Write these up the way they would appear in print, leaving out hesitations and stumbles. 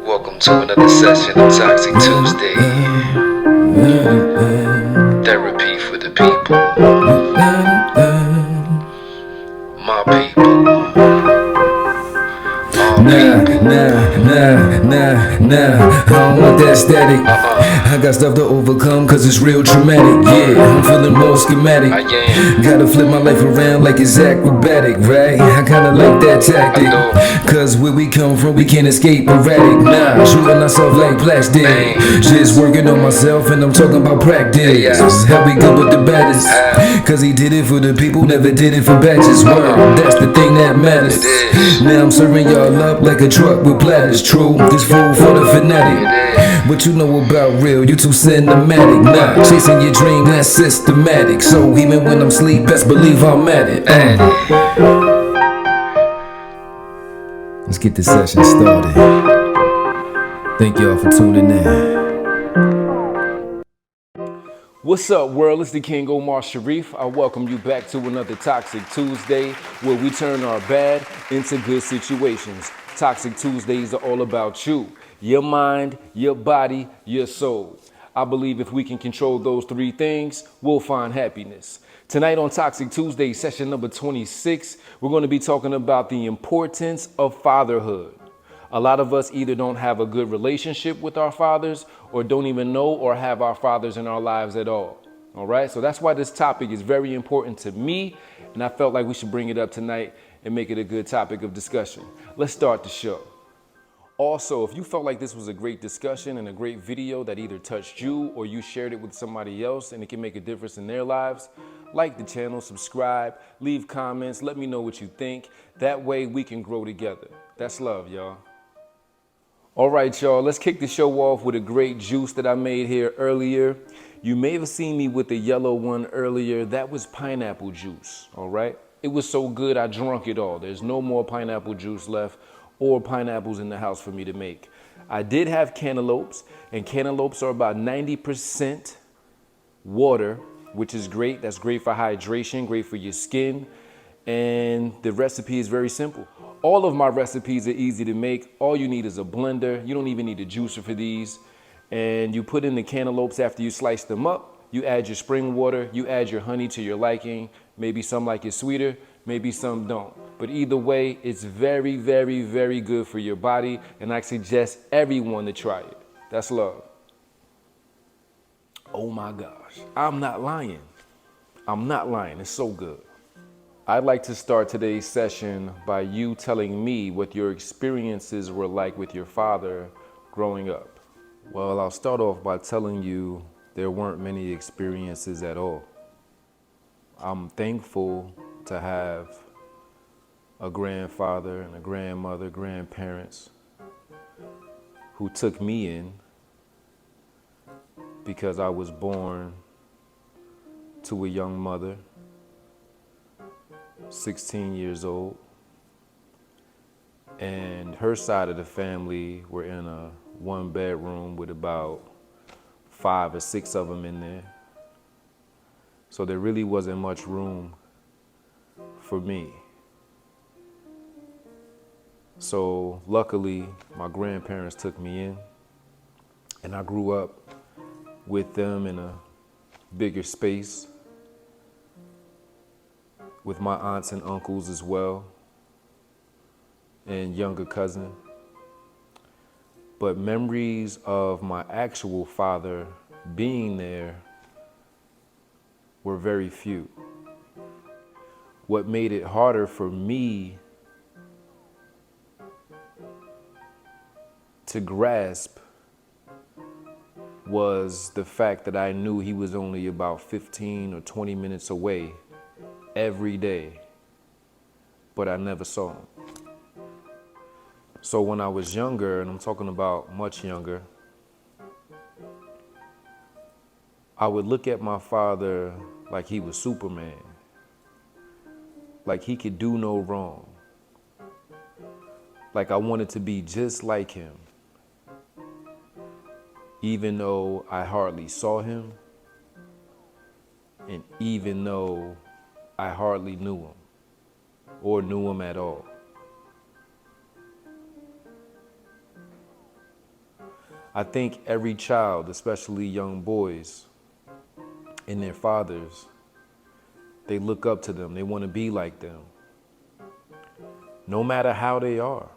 Welcome to another session of Toxic Tuesday. Therapy for the people. My people. All people. I don't want that static. I got stuff to overcome cause it's real traumatic. Yeah, I'm feeling more schematic. I am. Gotta flip my life around like it's acrobatic, right? I kinda like that tactic. Cause where we come from, we can't escape erratic. Nah, shooting ourselves like plastic. Just working on myself and I'm talking about practice. How we good with the baddest? Cause he did it for the people, never did it for badges. Word, that's the thing that matters. Now I'm serving y'all up like a truck with platters. True, this food for the fanatic. What you know about real, you too cinematic. Nah, chasing your dream, that's systematic. So even when I'm asleep, best believe I'm at it. Let's get this session started. Thank y'all for tuning in. What's up, world? It's the King Omar Sharif. I welcome you back to another Toxic Tuesday where we turn our bad into good situations. Toxic Tuesdays are all about you, your mind, your body, your soul. I believe if we can control those three things, we'll find happiness. Tonight on Toxic Tuesday, session number 26, we're going to be talking about the importance of fatherhood. A lot of us either don't have a good relationship with our fathers or don't even know or have our fathers in our lives at all. All right, so that's why this topic is very important to me, and I felt like we should bring it up tonight and make it a good topic of discussion. Let's start the show. Also, if you felt like this was a great discussion and a great video that either touched you or you shared it with somebody else and it can make a difference in their lives, like the channel, subscribe, leave comments, let me know what you think. That way we can grow together. That's love, y'all. All right, y'all, let's kick the show off with a great juice that I made here earlier. You may have seen me with the yellow one earlier. That was pineapple juice, all right? It was so good, I drunk it all. There's no more pineapple juice left or pineapples in the house for me to make. I did have cantaloupes, and cantaloupes are about 90% water, which is great. That's great for hydration, great for your skin. And the recipe is very simple. All of my recipes are easy to make. All you need is a blender. You don't even need a juicer for these. And you put in the cantaloupes after you slice them up. You add your spring water. You add your honey to your liking. Maybe some like it sweeter, maybe some don't. But either way, it's very, very, very good for your body. And I suggest everyone to try it. That's love. Oh my gosh, I'm not lying. I'm not lying, it's so good. I'd like to start today's session by you telling me what your experiences were like with your father growing up. Well, I'll start off by telling you there weren't many experiences at all. I'm thankful to have a grandfather and a grandmother, grandparents who took me in because I was born to a young mother, 16 years old, and her side of the family were in a one bedroom with about 5 or 6 of them in there. So there really wasn't much room for me. So luckily, my grandparents took me in, and I grew up with them in a bigger space, with my aunts and uncles as well, and younger cousin. But memories of my actual father being there were very few. What made it harder for me to grasp was the fact that I knew he was only about 15 or 20 minutes away every day, but I never saw him. So when I was younger, and I'm talking about much younger, I would look at my father like he was Superman, like he could do no wrong, like I wanted to be just like him, even though I hardly saw him, and even though I hardly knew him or knew him at all. I think every child, especially young boys and their fathers, they look up to them. They want to be like them. No matter how they are,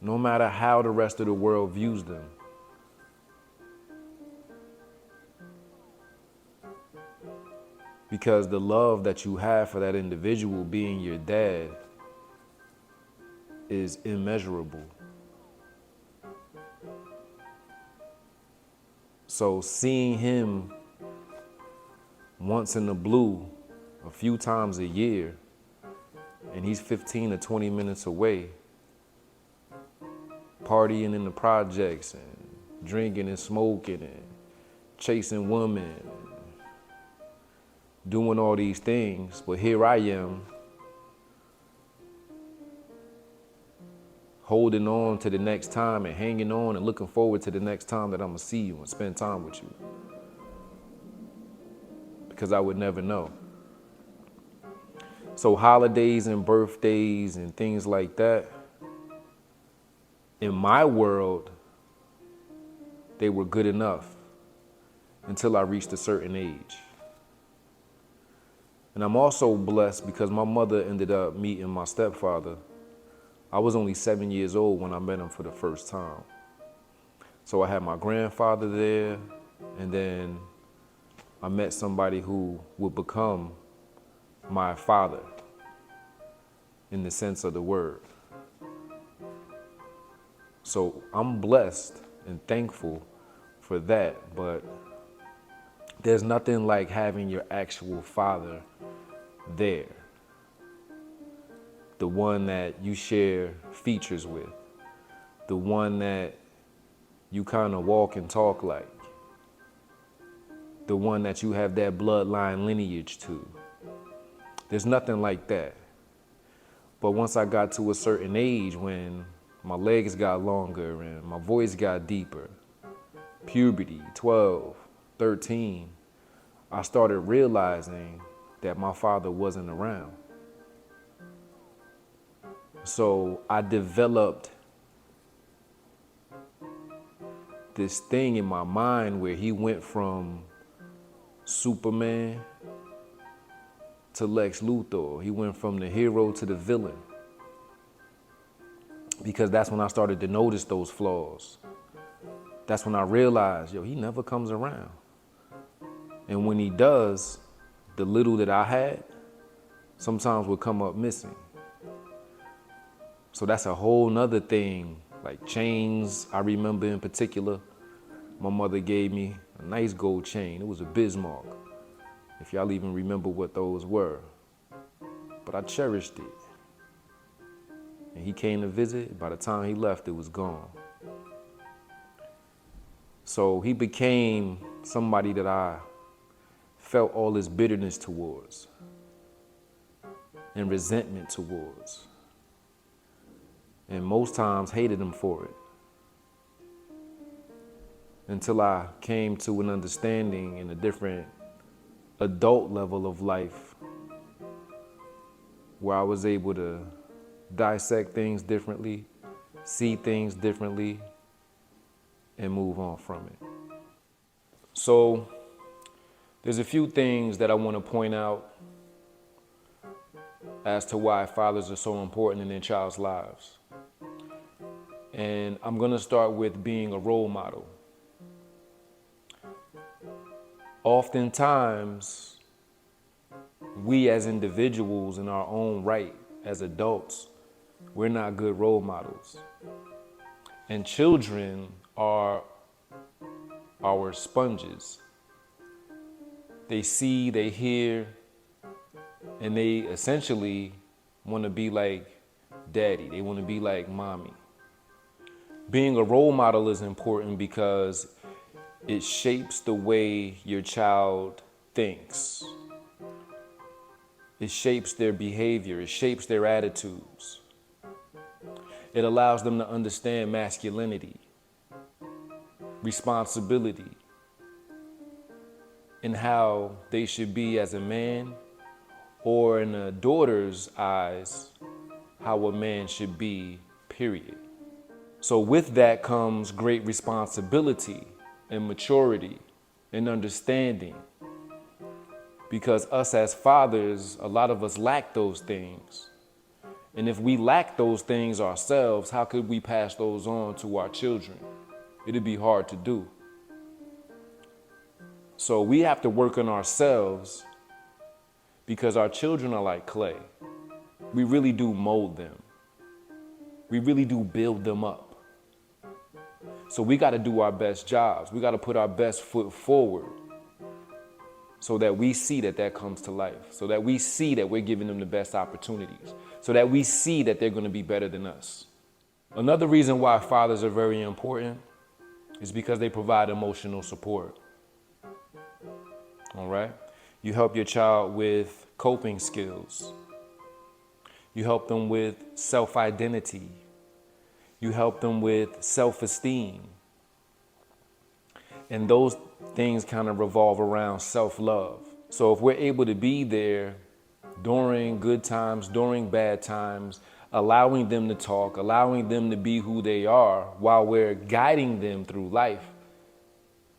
no matter how the rest of the world views them. Because the love that you have for that individual being your dad is immeasurable. So seeing him once in the blue, a few times a year, and he's 15 to 20 minutes away, partying in the projects and drinking and smoking and chasing women, doing all these things. But here I am, holding on to the next time and hanging on and looking forward to the next time that I'm gonna see you and spend time with you. Because I would never know. So holidays and birthdays and things like that, in my world, they were good enough until I reached a certain age. And I'm also blessed because my mother ended up meeting my stepfather. I was only 7 years old when I met him for the first time. So I had my grandfather there, and then I met somebody who would become my father in the sense of the word. So I'm blessed and thankful for that, but there's nothing like having your actual father there. The one that you share features with, the one that you kind of walk and talk like, the one that you have that bloodline lineage to. There's nothing like that. But once I got to a certain age, when my legs got longer and my voice got deeper, puberty, 12, 13, I started realizing that my father wasn't around. So I developed this thing in my mind where he went from Superman to Lex Luthor. He went from the hero to the villain. Because that's when I started to notice those flaws. That's when I realized, he never comes around. And when he does, the little that I had sometimes would come up missing. So that's a whole nother thing, like chains. I remember in particular, my mother gave me a nice gold chain. It was a Bismarck, if y'all even remember what those were. But I cherished it. And he came to visit. By the time he left, it was gone. So he became somebody that I felt all this bitterness towards and resentment towards. And most times hated him for it. Until I came to an understanding in a different adult level of life where I was able to dissect things differently, see things differently, and move on from it. So there's a few things that I want to point out as to why fathers are so important in their child's lives. And I'm going to start with being a role model. Oftentimes, we as individuals in our own right, as adults, we're not good role models. And children are our sponges. They see, they hear, and they essentially want to be like daddy. They want to be like mommy. Being a role model is important because it shapes the way your child thinks. It shapes their behavior. It shapes their attitudes. It allows them to understand masculinity, responsibility, and how they should be as a man, or in a daughter's eyes, how a man should be, period. So with that comes great responsibility and maturity and understanding. Because us as fathers, a lot of us lack those things. And if we lack those things ourselves, how could we pass those on to our children? It'd be hard to do. So we have to work on ourselves because our children are like clay. We really do mold them. We really do build them up. So we got to do our best jobs. We got to put our best foot forward so that we see that that comes to life, so that we see that we're giving them the best opportunities, so that we see that they're going to be better than us. Another reason why fathers are very important is because they provide emotional support. All right? You help your child with coping skills. You help them with self-identity. You help them with self-esteem. And those things kind of revolve around self-love. So if we're able to be there during good times, during bad times, allowing them to talk, allowing them to be who they are while we're guiding them through life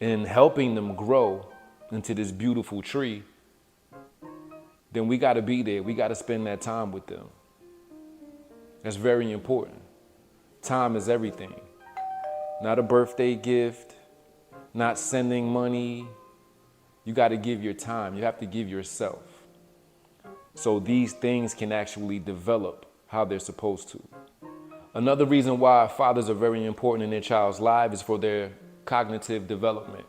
and helping them grow into this beautiful tree, then we got to be there. We got to spend that time with them. That's very important. Time is everything. Not a birthday gift, not sending money. You got to give your time. You have to give yourself. So these things can actually develop how they're supposed to. Another reason why fathers are very important in their child's life is for their cognitive development.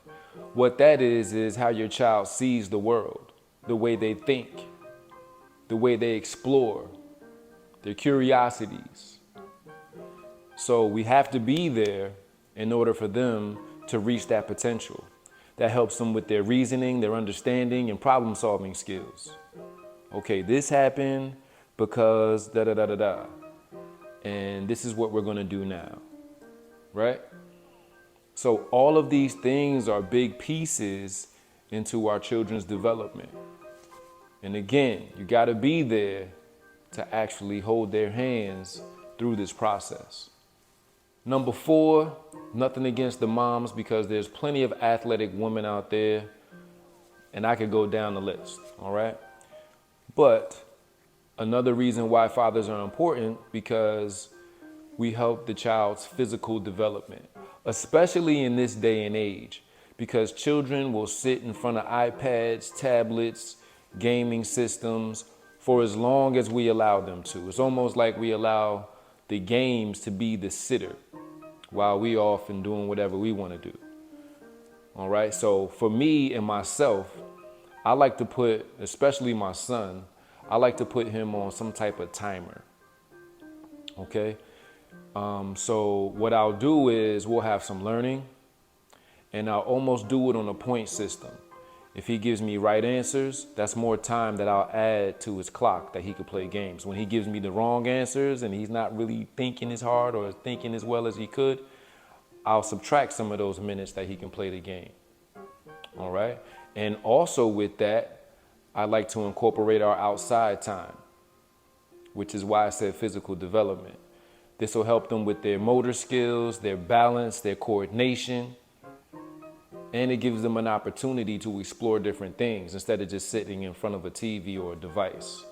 What that is how your child sees the world, the way they think, the way they explore, their curiosities. So we have to be there in order for them to reach that potential. That helps them with their reasoning, their understanding, and problem-solving skills. Okay, this happened because da-da-da-da-da. And this is what we're going to do now, right? So all of these things are big pieces into our children's development. And again, you got to be there to actually hold their hands through this process. Number 4, nothing against the moms because there's plenty of athletic women out there, and I could go down the list, all right? But another reason why fathers are important because we help the child's physical development, especially in this day and age, because children will sit in front of iPads, tablets, gaming systems for as long as we allow them to. It's almost like we allow the games to be the sitter while we off and doing whatever we want to do. All right. So for me and myself, I like to put, especially my son, I like to put him on some type of timer. Okay. So what I'll do is we'll have some learning and I'll almost do it on a point system. If he gives me right answers, that's more time that I'll add to his clock that he could play games. When he gives me the wrong answers and he's not really thinking as hard or thinking as well as he could, I'll subtract some of those minutes that he can play the game. All right. And also with that, I like to incorporate our outside time, which is why I said physical development. This will help them with their motor skills, their balance, their coordination. And it gives them an opportunity to explore different things instead of just sitting in front of a TV or a device.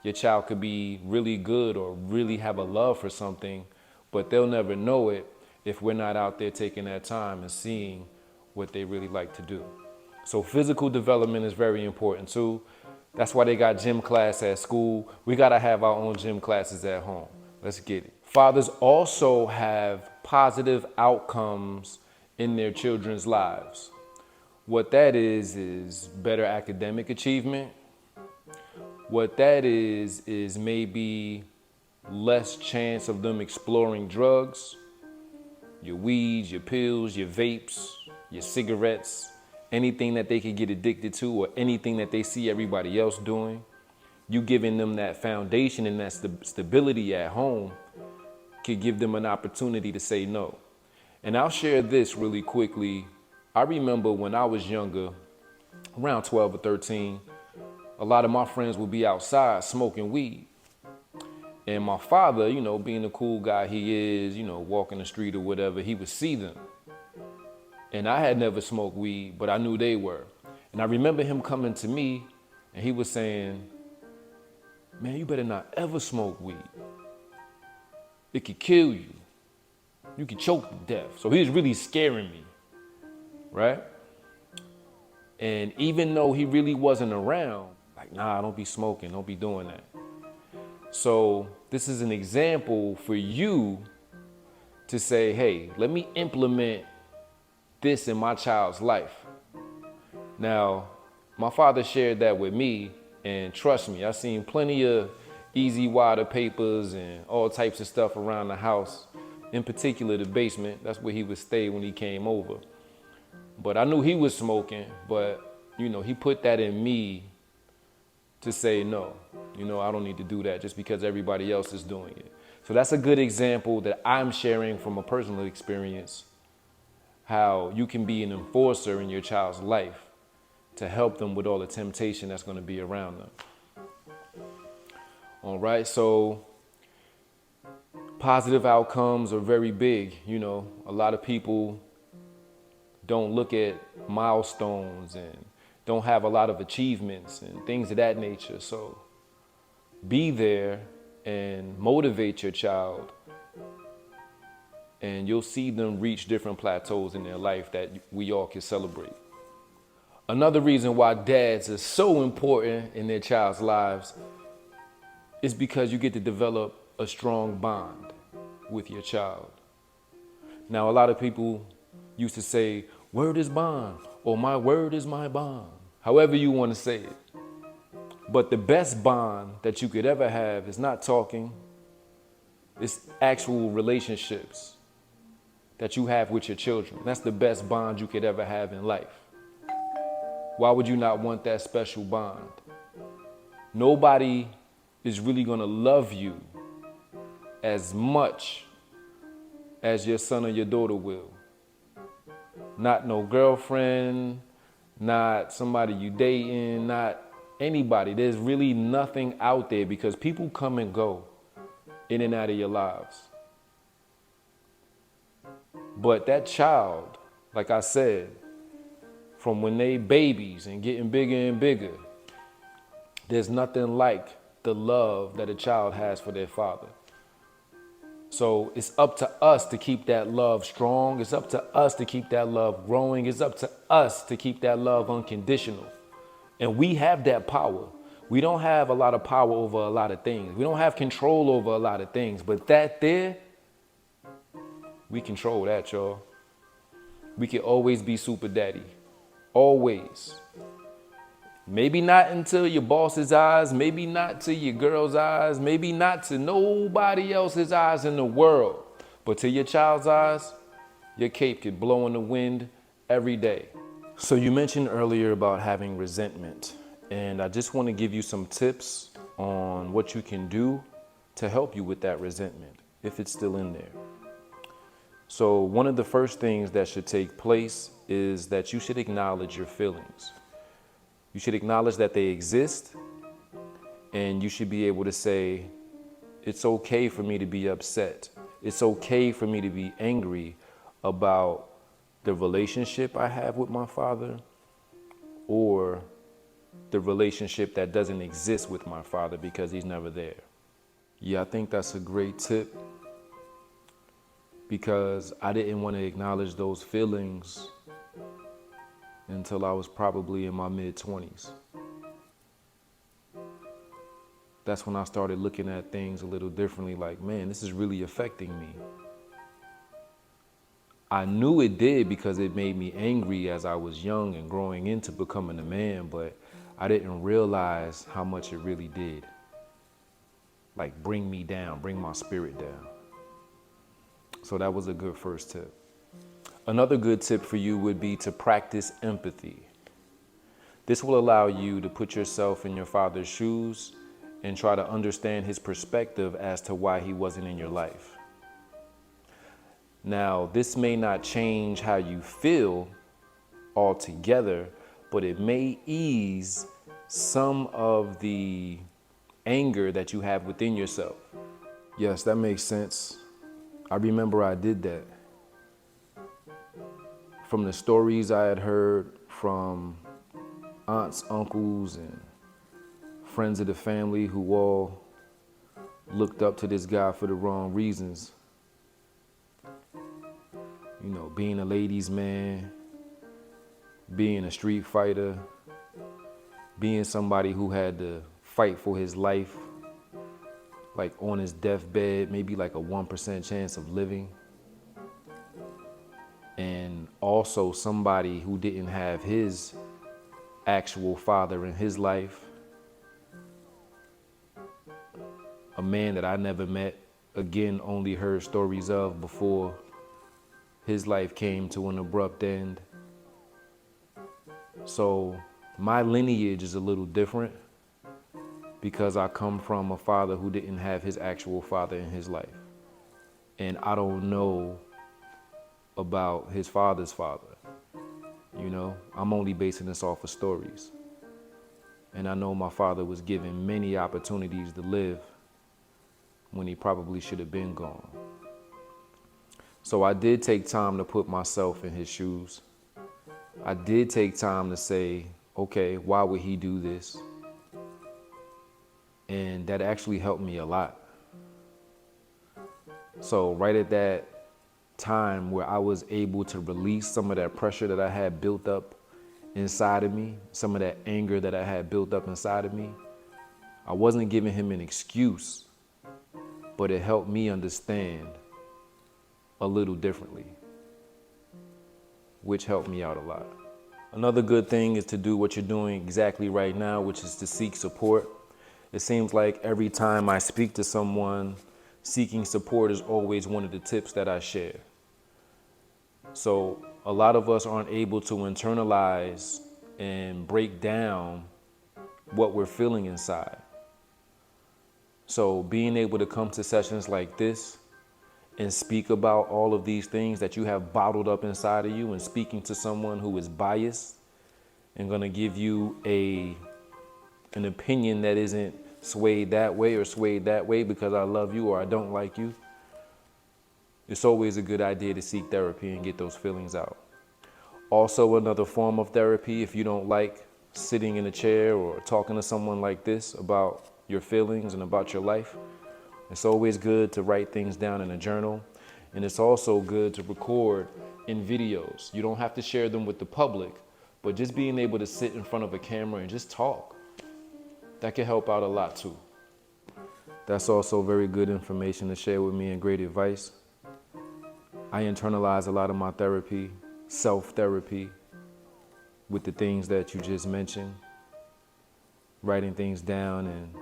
Your child could be really good or really have a love for something, but they'll never know it if we're not out there taking that time and seeing what they really like to do. So physical development is very important too. That's why they got gym class at school. We got to have our own gym classes at home. Let's get it. Fathers also have positive outcomes in their children's lives. What that is better academic achievement. What that is maybe less chance of them exploring drugs, your weeds, your pills, your vapes, your cigarettes, anything that they could get addicted to or anything that they see everybody else doing. You giving them that foundation and that stability at home could give them an opportunity to say no. And I'll share this really quickly. I remember when I was younger, around 12 or 13, a lot of my friends would be outside smoking weed. And my father, being the cool guy he is, walking the street or whatever, he would see them. And I had never smoked weed, but I knew they were. And I remember him coming to me and he was saying, man, you better not ever smoke weed. It could kill you. You could choke to death. So he was really scaring me, right? And even though he really wasn't around, like, nah, don't be smoking, don't be doing that. So this is an example for you to say, hey, let me implement this in my child's life. Now, my father shared that with me, and trust me, I've seen plenty of easy water papers and all types of stuff around the house, in particular the basement. That's where he would stay when he came over. But I knew he was smoking, but he put that in me to say, no, I don't need to do that just because everybody else is doing it. So that's a good example that I'm sharing from a personal experience, how you can be an enforcer in your child's life to help them with all the temptation that's going to be around them. All right, so positive outcomes are very big. A lot of people don't look at milestones and don't have a lot of achievements and things of that nature. So be there and motivate your child, and you'll see them reach different plateaus in their life that we all can celebrate. Another reason why dads are so important in their child's lives is because you get to develop a strong bond with your child. Now, a lot of people used to say, word is bond, or my word is my bond, however you want to say it. But the best bond that you could ever have is not talking, it's actual relationships that you have with your children. That's the best bond you could ever have in life. Why would you not want that special bond? Nobody is really going to love you as much as your son or your daughter will. Not no girlfriend, not somebody you dating, not anybody. There's really nothing out there because people come and go in and out of your lives. But that child, like I said, from when they babies and getting bigger and bigger, there's nothing like the love that a child has for their father. So it's up to us to keep that love strong. It's up to us to keep that love growing. It's up to us to keep that love unconditional. And we have that power. We don't have a lot of power over a lot of things. We don't have control over a lot of things. But that there, we control that, y'all. We can always be super daddy. Always. Maybe not into your boss's eyes, maybe not to your girl's eyes, maybe not to nobody else's eyes in the world, but to your child's eyes, your cape could blow in the wind every day. So you mentioned earlier about having resentment, and I just want to give you some tips on what you can do to help you with that resentment, if it's still in there. So one of the first things that should take place is that you should acknowledge your feelings. You should acknowledge that they exist, and you should be able to say, it's okay for me to be upset. It's okay for me to be angry about the relationship I have with my father or the relationship that doesn't exist with my father because he's never there. Yeah, I think that's a great tip because I didn't want to acknowledge those feelings until I was probably in my mid-20s. That's when I started looking at things a little differently, like, man, this is really affecting me. I knew it did because it made me angry as I was young and growing into becoming a man, but I didn't realize how much it really did. Like, bring me down, bring my spirit down. So that was a good first tip. Another good tip for you would be to practice empathy. This will allow you to put yourself in your father's shoes and try to understand his perspective as to why he wasn't in your life. Now, this may not change how you feel altogether, but it may ease some of the anger that you have within yourself. Yes, that makes sense. I remember I did that. From the stories I had heard from aunts, uncles, and friends of the family who all looked up to this guy for the wrong reasons. You know, being a ladies' man, being a street fighter, being somebody who had to fight for his life, like on his deathbed, maybe like a 1% chance of living. And also somebody who didn't have his actual father in his life, a man that I never met, again, only heard stories of before his life came to an abrupt end. So my lineage is a little different because I come from a father who didn't have his actual father in his life. And I don't know about his father's father. You know, I'm only basing this off of stories. And I know my father was given many opportunities to live when he probably should have been gone. So I did take time to put myself in his shoes. I did take time to say, okay, why would he do this? And that actually helped me a lot. So right at that time where I was able to release some of that pressure that I had built up inside of me, some of that anger that I had built up inside of me, I wasn't giving him an excuse, but it helped me understand a little differently, which helped me out a lot. Another good thing is to do what you're doing exactly right now, which is to seek support. It seems like every time I speak to someone, seeking support is always one of the tips that I share. So a lot of us aren't able to internalize and break down what we're feeling inside. So being able to come to sessions like this and speak about all of these things that you have bottled up inside of you, and speaking to someone who is biased and going to give you an opinion that isn't swayed that way or swayed that way because I love you or I don't like you, it's always a good idea to seek therapy and get those feelings out. Also, another form of therapy, if you don't like sitting in a chair or talking to someone like this about your feelings and about your life, it's always good to write things down in a journal. And it's also good to record in videos. You don't have to share them with the public, but just being able to sit in front of a camera and just talk, that can help out a lot too. That's also very good information to share with me and great advice. I internalize a lot of my therapy, self-therapy, with the things that you just mentioned, writing things down and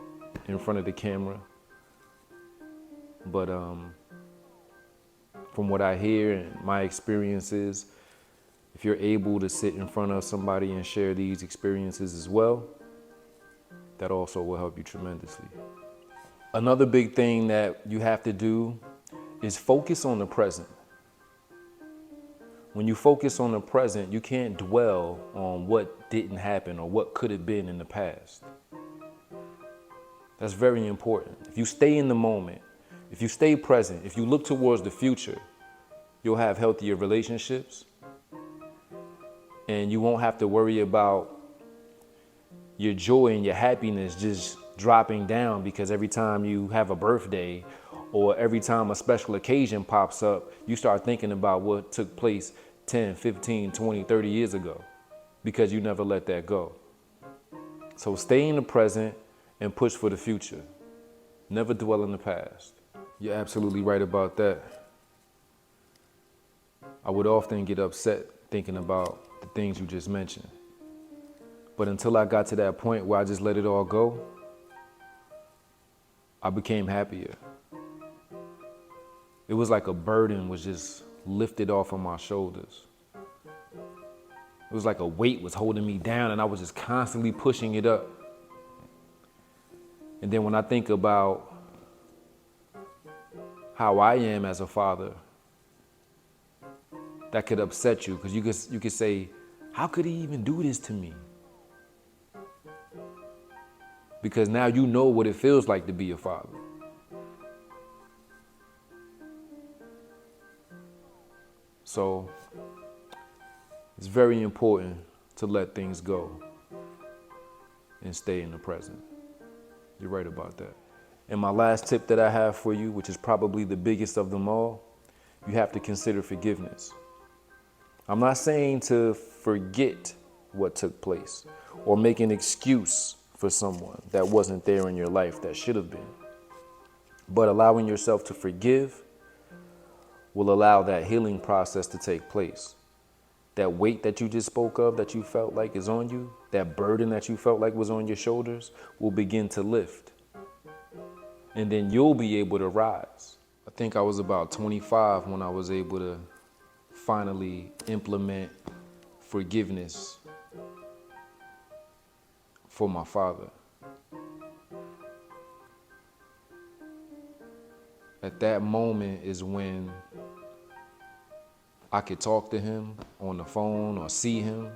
in front of the camera. But from what I hear and my experiences, if you're able to sit in front of somebody and share these experiences as well, that also will help you tremendously. Another big thing that you have to do is focus on the present. When you focus on the present, you can't dwell on what didn't happen or what could have been in the past. That's very important. If you stay in the moment, if you stay present, if you look towards the future, you'll have healthier relationships, and you won't have to worry about your joy and your happiness just dropping down because every time you have a birthday or every time a special occasion pops up, you start thinking about what took place 10, 15, 20, 30 years ago because you never let that go. So stay in the present and push for the future. Never dwell in the past. You're absolutely right about that. I would often get upset thinking about the things you just mentioned. But until I got to that point where I just let it all go, I became happier. It was like a burden was just lifted off of my shoulders. It was like a weight was holding me down and I was just constantly pushing it up. And then when I think about how I am as a father, that could upset you because you could say, how could he even do this to me? Because now you know what it feels like to be a father. So it's very important to let things go and stay in the present. You're right about that. And my last tip that I have for you, which is probably the biggest of them all, you have to consider forgiveness. I'm not saying to forget what took place or make an excuse for someone that wasn't there in your life that should have been. But allowing yourself to forgive will allow that healing process to take place. That weight that you just spoke of that you felt like is on you, that burden that you felt like was on your shoulders will begin to lift. And then you'll be able to rise. I think I was about 25 when I was able to finally implement forgiveness for my father. At that moment is when I could talk to him on the phone or see him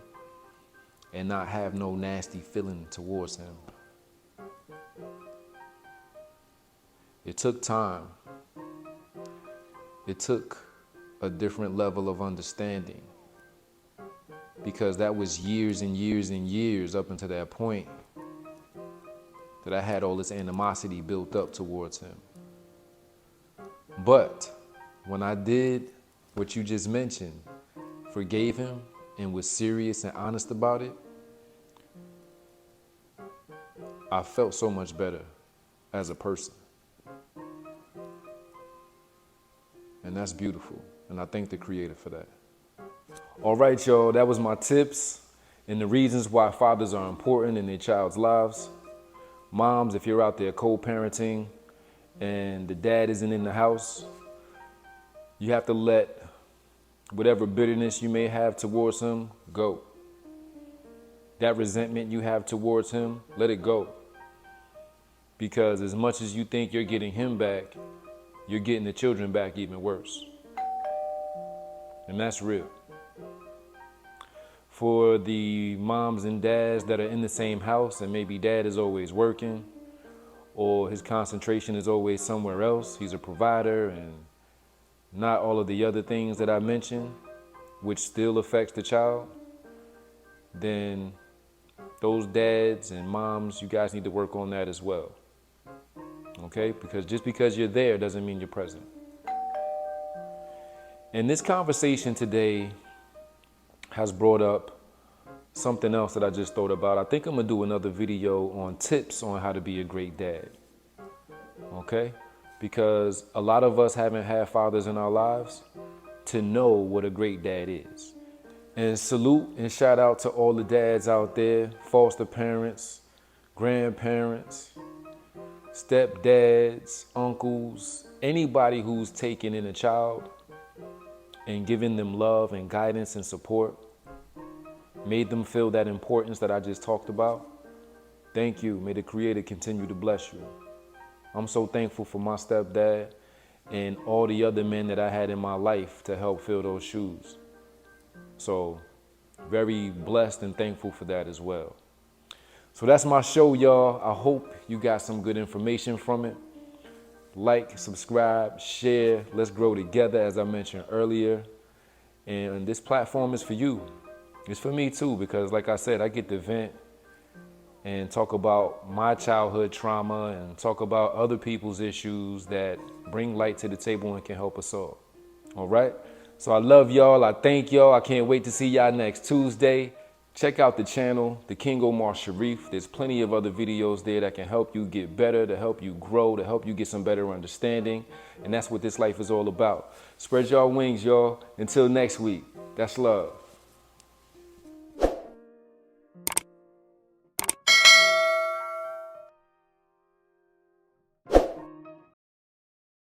and not have no nasty feeling towards him. It took time. It took a different level of understanding because that was years and years and years up until that point that I had all this animosity built up towards him. But when I did what you just mentioned, forgave him and was serious and honest about it, I felt so much better as a person. And that's beautiful. And I thank the Creator for that. All right, y'all, that was my tips and the reasons why fathers are important in their child's lives. Moms, if you're out there co-parenting and the dad isn't in the house, you have to let whatever bitterness you may have towards him go. That resentment you have towards him, let it go. Because as much as you think you're getting him back, you're getting the children back even worse. And that's real. For the moms and dads that are in the same house and maybe dad is always working or his concentration is always somewhere else, he's a provider and not all of the other things that I mentioned, which still affects the child, then those dads and moms, you guys need to work on that as well. Okay? Because just because you're there doesn't mean you're present. And this conversation today has brought up something else that I just thought about. I think I'm gonna do another video on tips on how to be a great dad. Okay? Because a lot of us haven't had fathers in our lives to know what a great dad is. And salute and shout out to all the dads out there, foster parents, grandparents, stepdads, uncles, anybody who's taken in a child and given them love and guidance and support, made them feel that importance that I just talked about. Thank you. May the Creator continue to bless you. I'm so thankful for my stepdad and all the other men that I had in my life to help fill those shoes. So very blessed and thankful for that as well. So that's my show, y'all. I hope you got some good information from it. Like, subscribe, share. Let's grow together, as I mentioned earlier. And this platform is for you. It's for me too, because like I said, I get to vent and talk about my childhood trauma and talk about other people's issues that bring light to the table and can help us all. All right? So I love y'all. I thank y'all. I can't wait to see y'all next Tuesday. Check out the channel, The King Omar Sharif. There's plenty of other videos there that can help you get better, to help you grow, to help you get some better understanding. And that's what this life is all about. Spread y'all wings, y'all. Until next week. That's love.